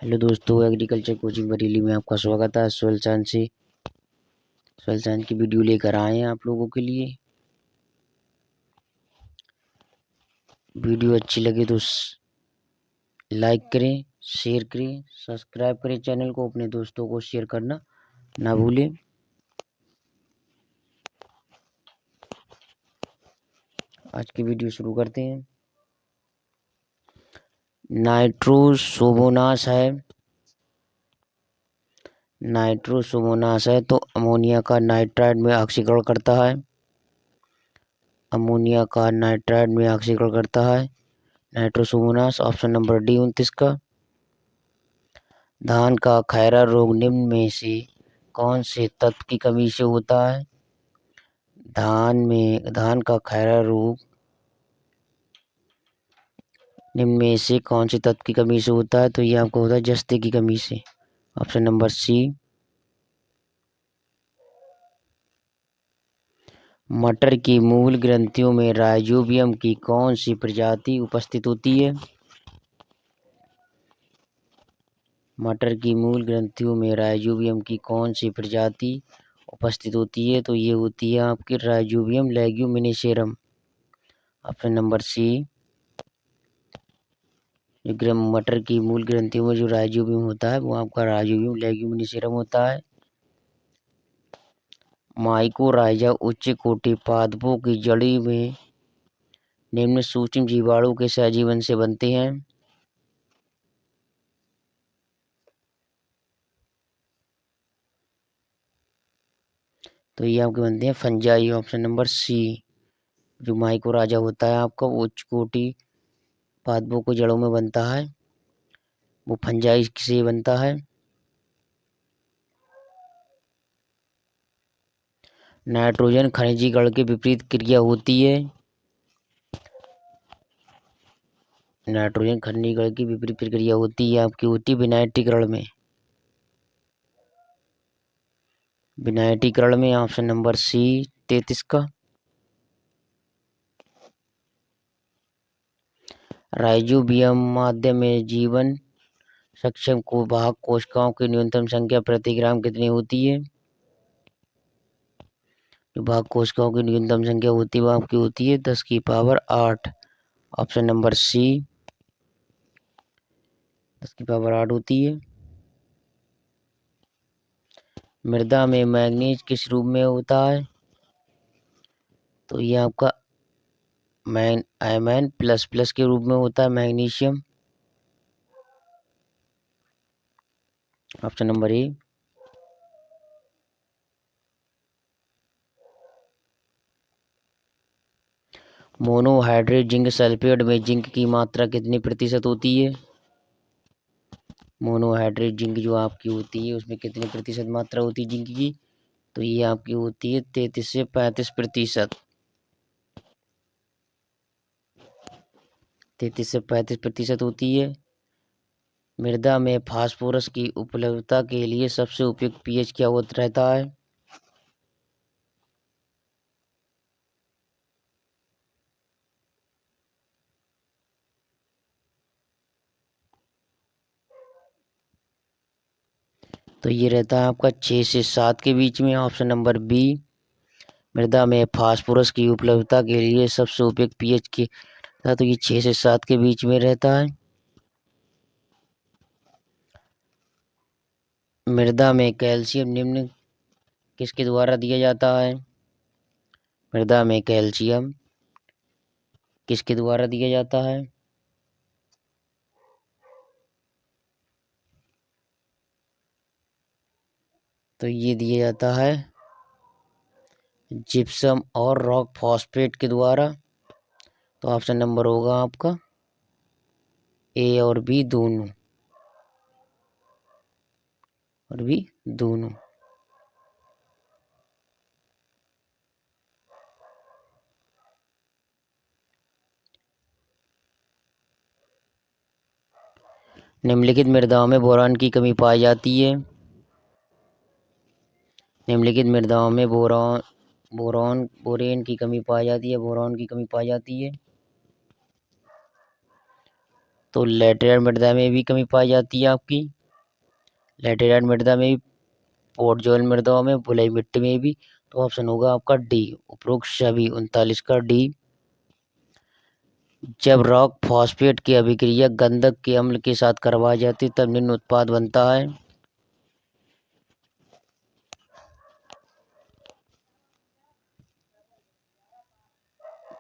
Hello दोस्तों, agriculture coaching Bareilly में आपका स्वागत है। सोयल साइंस की वीडियो लेकर आए हैं आप लोगों के लिए। वीडियो अच्छी लगे तो लाइक करें, शेयर करें, सब्सक्राइब करें चैनल को। अपने दोस्तों को शेयर करना ना भूलें। आज की वीडियो शुरू करते हैं। नाइट्रोसोमोनास है तो अमोनिया का नाइट्राइड में ऑक्सीकरण करता है। नाइट्रोसोमोनास ऑप्शन नंबर डी 29 का। धान का खैरा रोग निम्न में से कौन से तत्व की कमी से होता है? धान का खैरा रोग निम्न में से कौन से तत्व की कमी से होता है? तो ये आपको होता है जस्ते की कमी से। Option number C. मटर की मूल ग्रंथियों में राइजोबियम की कौन सी प्रजाति उपस्थित होती है? मटर की मूल ग्रंथियों में राइजोबियम की कौन सी प्रजाति उपस्थित होती है? तो ये होती है आपकी rhizobium leguminosarum. Option number C. जो मटर की मूल ग्रंथियों में जो राइजोबियम होता है वो आपका राइजोबियम लेग्यूमिनेसेरम होता है। माइकोराइजा उच्च कोटि पादपों की जड़ी में निम्न सूक्ष्म जीवाणु के सहजीवन से बनते हैं। तो ये आपके बनते हैं फंजाई। Option number C. जो माइकोराइजा होता है आपका वो उच्च कोटि पादपों की जड़ों में बनता है, वो फंजाई से बनता है। नाइट्रोजन खनिजीकरण की विपरीत क्रिया होती है। नाइट्रोजन खनिजीकरण की विपरीत प्रक्रिया होती है आपकी होती विनाइट्रीकरण में। विनाइट्रीकरण में ऑप्शन नंबर सी 33 का। राइजोबियम माध्यम में जीवन सक्षम को वाहक कोशिकाओं की न्यूनतम संख्या प्रति ग्राम कितनी होती है? जो वाहक कोशिकाओं की न्यूनतम संख्या होती है वो आपकी होती है 10⁸। ऑप्शन नंबर सी 10⁸ होती है। मृदा में मैग्नीज किस रूप में होता है? तो ये आपका Mn++ के रूप में होता है magnesium. Option number A. Monohydrate zinc sulphate में जिंक की मात्रा कितनी प्रतिशत होती है? मोनोहाइड्रेट जिंक जो आपकी होती है उसमें कितनी प्रतिशत मात्रा होती है जिंक की? तो ये आपकी होती है 33 से 35%। 33 से 35% होती है। मृदा में फास्फोरस की उपलब्धता के लिए सबसे उपयुक्त पीएच क्या होता रहता है? तो ये रहता है आपका 6 से 7 के बीच में। Option number B. मृदा में फास्फोरस की उपलब्धता के लिए सबसे उपयुक्त पीएच की तो ये 6 से 7 के बीच में रहता है। मृदा में कैल्शियम निम्न किसके द्वारा दिया जाता है? मृदा में कैल्शियम किसके द्वारा दिया जाता है? तो ये दिया जाता है जिप्सम और रॉक फॉस्फेट के द्वारा। तो ऑप्शन नंबर होगा आपका ए और बी दोनों। निम्नलिखित मृदाओं में बोरान की कमी पाई जाती है। निम्नलिखित मृदाओं में बोरेन की कमी पाई जाती है। बोरान की कमी पाई जाती है। तो लैटेराइट मृदा में भी कमी पाई जाती है आपकी। लैटेराइट मृदा में भी, पोडजोल मृदाओं में, बलुई मिट्टी में भी। तो ऑप्शन होगा आपका डी, उपरोक्त सभी 39 का डी। जब रॉक फॉस्फेट की अभिक्रिया गंधक के अम्ल के साथ करवाई जाती है तब निम्न उत्पाद बनता है।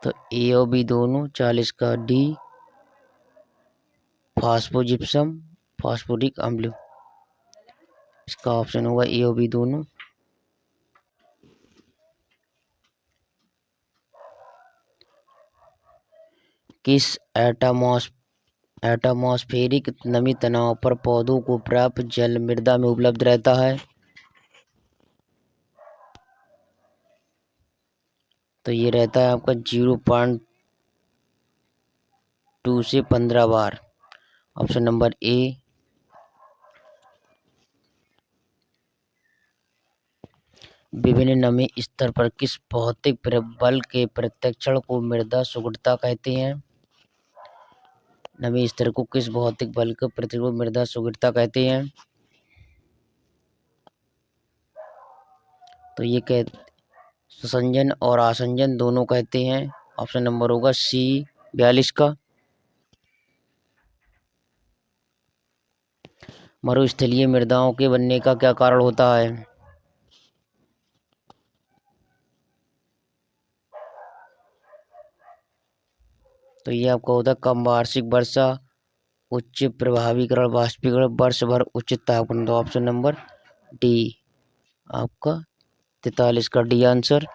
तो ए और बी दोनों 40 का डी, फास्फोजिप्सम, फास्फोरिक अम्ल। इसका ऑप्शन होगा ए और बी दोनों। किस एटमॉस्फेरिक नमी तनाव पर पौधों को प्राप्त जल मृदा में उपलब्ध रहता है? तो ये रहता है आपका 0.2 से 15 बार। Option number A. विभिन्न नमी स्तर पर किस भौतिक बल के प्रत्याक्षण को मृदा सुगढ़ता कहते हैं? नमी स्तर को किस भौतिक बल के प्रत्याक्षण को मृदा सुगढ़ता कहते हैं? तो ये संजन और आसंजन दोनों कहते हैं। ऑप्शन नंबर होगा सी 42 का। मरुस्थलीय मृदाओं के बनने का क्या कारण होता है? तो ये आपका होता है कम वार्षिक वर्षा, उच्च प्रभावीकरण, वाष्पीकरण, वर्ष भर उच्च तापमान। तो ऑप्शन नंबर डी आपका 43 का डी आंसर।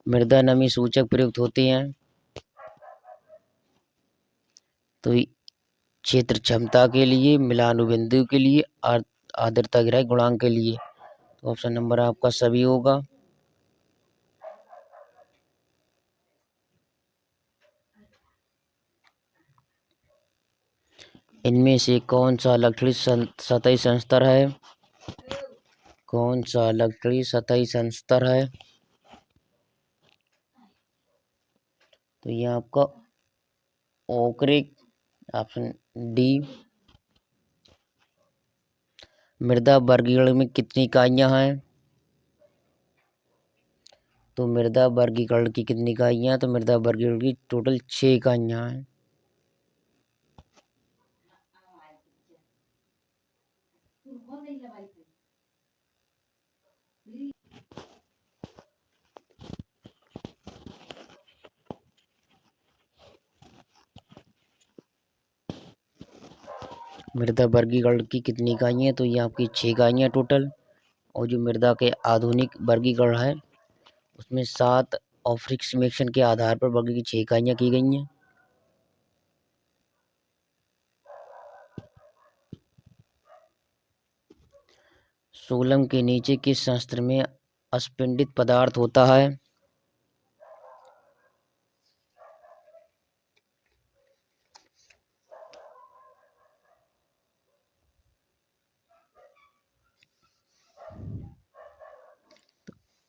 मृदा नमी सूचक प्रयुक्त होते हैं। तो क्षेत्र क्षमता के लिए, मिलानुबिंदु के लिए, आर्द्रता ग्रह गुणांक के लिए। तो ऑप्शन नंबर आपका सभी होगा। इनमें से कौन सा लकड़ी सतही संस्तर है? कौन सा लकड़ी सतही संस्तर है? तो ये आपका ओकरिक, ऑप्शन डी। मृदा वर्गीकरण में कितनी इकाइयां हैं? तो मृदा वर्गीकरण की कितनी इकाइयां? तो मृदा वर्गीकरण की टोटल 6 इकाइयां हैं। मृदा वर्गीकरण की कितनी इकाइयां? तो ये आपकी 6 इकाइयां टोटल। और जो मृदा के आधुनिक वर्गीकरण है उसमें 7 ऑप्टिक्स के आधार पर वर्गीकरण की 6 इकाइयां की गई हैं। सोलम के नीचे किस शस्त्र में अस्फिंडित पदार्थ होता है?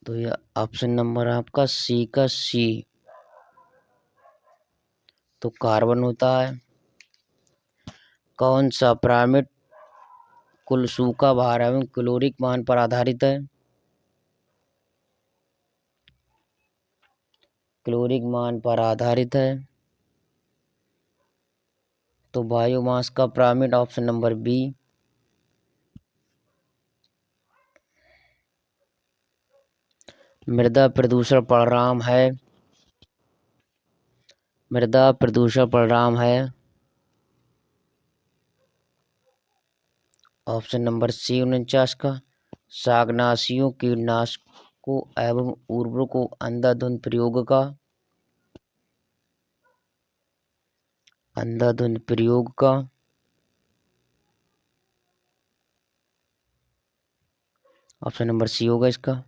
तो ये ऑप्शन नंबर आपका सी का सी, तो कार्बन होता है। कौन सा पिरामिड कुल सूखा भार एवं कैलोरीक मान पर आधारित है? कैलोरीक मान पर आधारित है। तो बायोमास का पिरामिड, ऑप्शन नंबर बी। मृदा प्रदूषण परिणाम है। मृदा प्रदूषण परिणाम है। ऑप्शन नंबर सी 49 का। शाकनाशियों, कीटनाशकों एवं उर्वरकों अंधाधुंध प्रयोग का। अंधाधुंध प्रयोग का। ऑप्शन नंबर सी होगा इसका।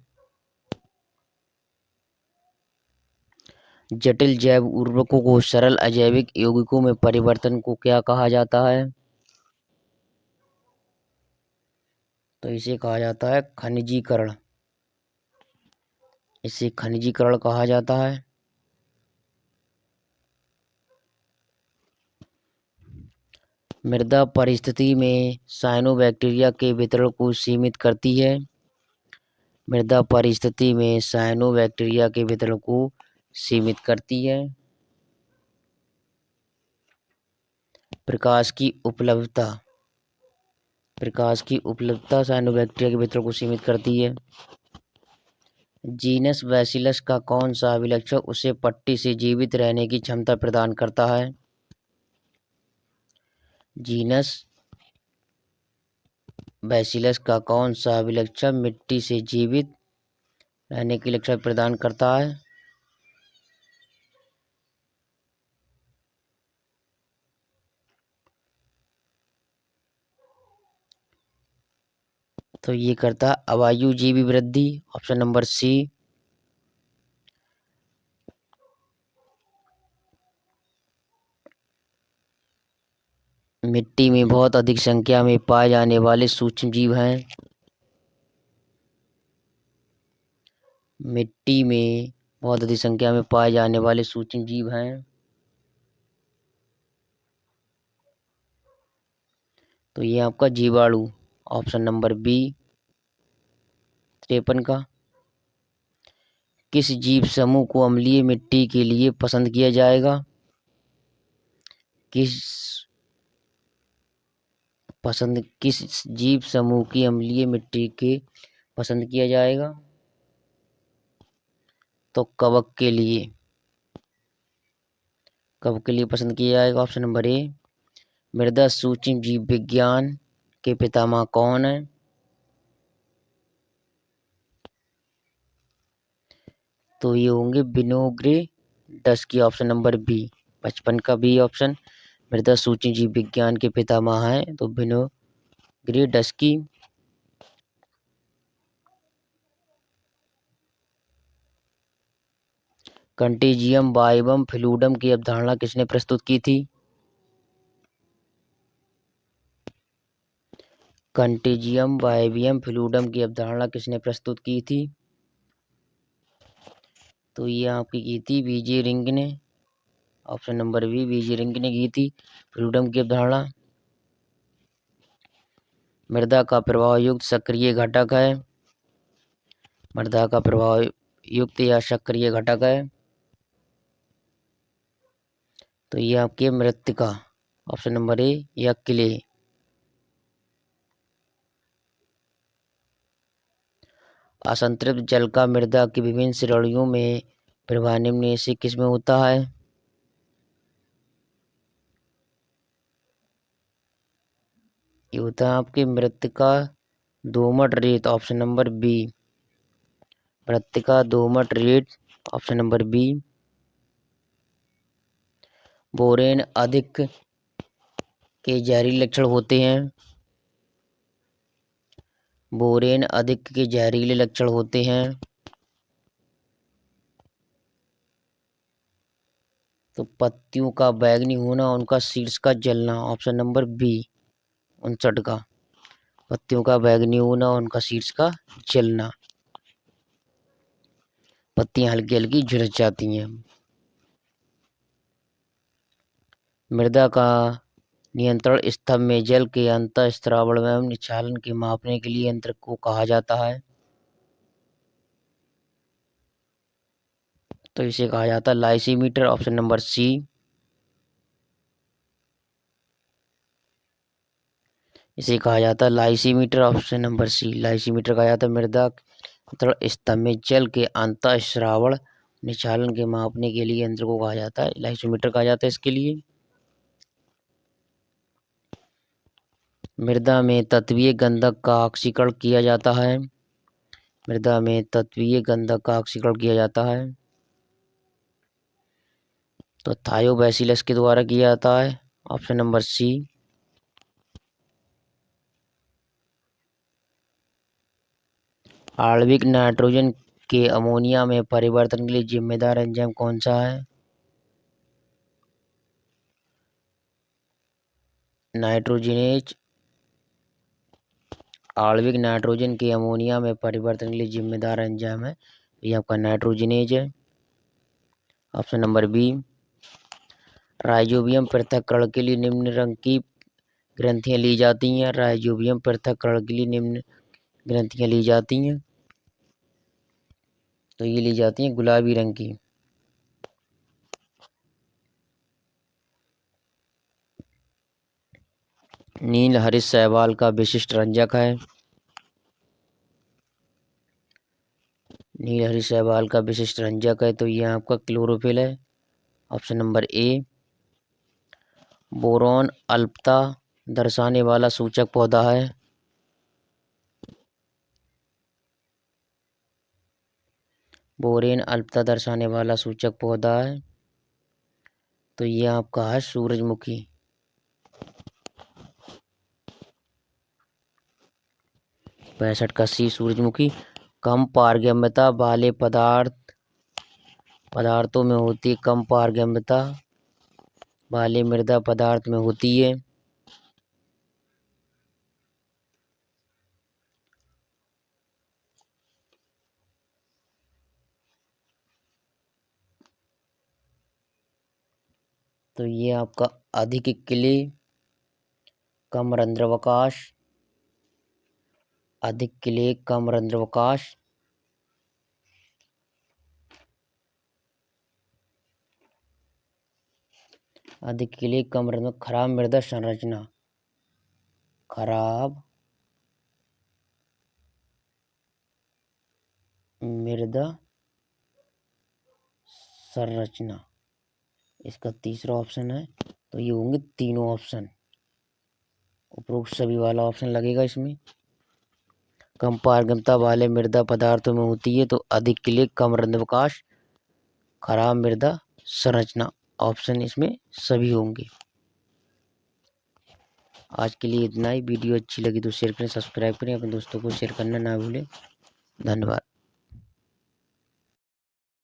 जटिल जैव उर्वरकों को सरल अजैविक यौगिकों में परिवर्तन को क्या कहा जाता है? तो इसे कहा जाता है खनिजीकरण। इसे खनिजीकरण कहा जाता है। मृदा परिस्थिति में साइनोबैक्टीरिया के वितरण को सीमित करती है। मृदा परिस्थिति में साइनोबैक्टीरिया के वितरण को सीमित करती है। प्रकाश की उपलब्धता साइनोबैक्टीरिया के वितरण को सीमित करती है। जीनस बैसिलस का कौन सा अभिलक्षण उसे पट्टी से जीवित रहने की क्षमता प्रदान करता है? जीनस बैसिलस का कौन सा अभिलक्षण मिट्टी से जीवित रहने की लक्षण प्रदान करता है? तो ये करता है अवायुजीवी वृद्धि, ऑप्शन नंबर सी। मिट्टी में बहुत अधिक संख्या में पाए जाने वाले सूक्ष्म जीव हैं। मिट्टी में बहुत अधिक संख्या में पाए जाने वाले सूक्ष्म जीव हैं। तो ये आपका जीवाणु, ऑप्शन नंबर बी 53 का। किस जीव समूह को अम्लीय मिट्टी के लिए पसंद किया जाएगा? किस जीव समूह की अम्लीय मिट्टी के पसंद किया जाएगा? तो कवक के लिए पसंद किया जाएगा, ऑप्शन नंबर ए। मृदा सूक्ष्म जीव विज्ञान के पितामह कौन है? तो ये होंगे विनोग्रेडस्की, ऑप्शन नंबर बी 55 का बी ऑप्शन। मृदा सूक्ष्म जीव विज्ञान के पितामह हैं तो विनोग्रेडस्की। कंटेजियम बाइबम फ्लूइडम की अवधारणा किसने प्रस्तुत की थी? कंटेजियम बाइबियम फ्लूइडम की अवधारणा किसने प्रस्तुत की थी? तो ये आपकी की थी वीजे रिंग ने, ऑप्शन नंबर बी वीजे रिंग ने की थी फ्लूइडम की अवधारणा। मृदा का प्रभाव युक्त सक्रिय घटक है। मृदा का प्रभाव युक्त या सक्रिय घटक है तो ये आपके मृत्तिका, ऑप्शन नंबर ए या क्ले। असंतृप्त जल का मृदा की विभिन्न श्रेणियों में प्रवाह निम्न से किसमें होता है? ये होता है आपके मृत्तिका दोमट रेत, ऑप्शन नंबर बी। मृत्तिका दोमट रेत, ऑप्शन नंबर बी। बोरेन अधिक के जहरीले लक्षण होते हैं। बोरेन अधिक के जहरीले लक्षण होते हैं तो पत्तियों का बैंगनी होना, उनका शीर्ष का जलना, ऑप्शन नंबर बी 59 का। पत्तियों का बैंगनी होना, उनका शीर्ष का जलना, पत्तियां हल्की हल्की झुलस जाती हैं। मृदा का नियंत्रण स्तंभ में जल के अंतःस्रावण एवं निक्षालन के मापने के लिए यंत्र को कहा जाता है? तो इसे कहा जाता है लाइसीमीटर, ऑप्शन नंबर सी। इसे कहा जाता है lysimeter, option number C. Lysimeter कहा जाता है मृदा नियंत्रण स्तंभ में जल के अंतःस्रावण निक्षालन के मापने के लिए यंत्र को कहा जाता है लाइसीमीटर कहा जाता है इसके लिए। मृदा में तत्वीय गंधक का ऑक्सीकरण किया जाता है। मृदा में तत्वीय गंधक का ऑक्सीकरण किया जाता है तो थायोबैसिलस के द्वारा किया जाता है, ऑप्शन नंबर सी। आणविक नाइट्रोजन के अमोनिया में परिवर्तन के लिए जिम्मेदार एंजाइम कौन सा है? नाइट्रोजनेज आणविक नाइट्रोजन के अमोनिया में परिवर्तन के लिए जिम्मेदार एंजाइम है, ये आपका नाइट्रोजनेज है, ऑप्शन नंबर बी। राइजोबियम पृथक्करण के लिए निम्न रंग की ग्रंथियां ली जाती हैं। राइजोबियम पृथक्करण के लिए निम्न ग्रंथियां ली जाती हैं। तो ये ली जाती हैं गुलाबी रंग की। नील हरित शैवाल का विशिष्ट रंजक है। नील हरित शैवाल का विशिष्ट रंजक है तो ये आपका क्लोरोफिल है। Option number A. बोरॉन अल्पता दर्शाने वाला सूचक पौधा है। बोरेन अल्पता दर्शाने वाला सूचक पौधा है तो ये आपका है सूरजमुखी। 65 का सी सूरजमुखी। कम पारगम्यता वाले पदार्थों में होती है। कम पारगम्यता वाले मृदा पदार्थ में होती है। तो ये आपका अधिक क्ले, कम रंध्रावकाश, अधिक क्ले, कम रंध्रावकाश, अधिक क्ले, कम रंध्र, खराब मृदा संरचना, खराब मृदा संरचना इसका तीसरा ऑप्शन है। तो ये होंगे तीनों ऑप्शन। उपरोक्त सभी वाला ऑप्शन लगेगा इसमें। कम पारगम्यता वाले मृदा पदार्थों में होती है तो अधिक क्ले, कम रंध्रावकाश, खराब मृदा संरचना ऑप्शन इसमें सभी होंगे। आज के लिए इतना ही। वीडियो अच्छी लगी तो शेयर करें, सब्सक्राइब करें, अपने दोस्तों को शेयर करना ना भूलें। धन्यवाद।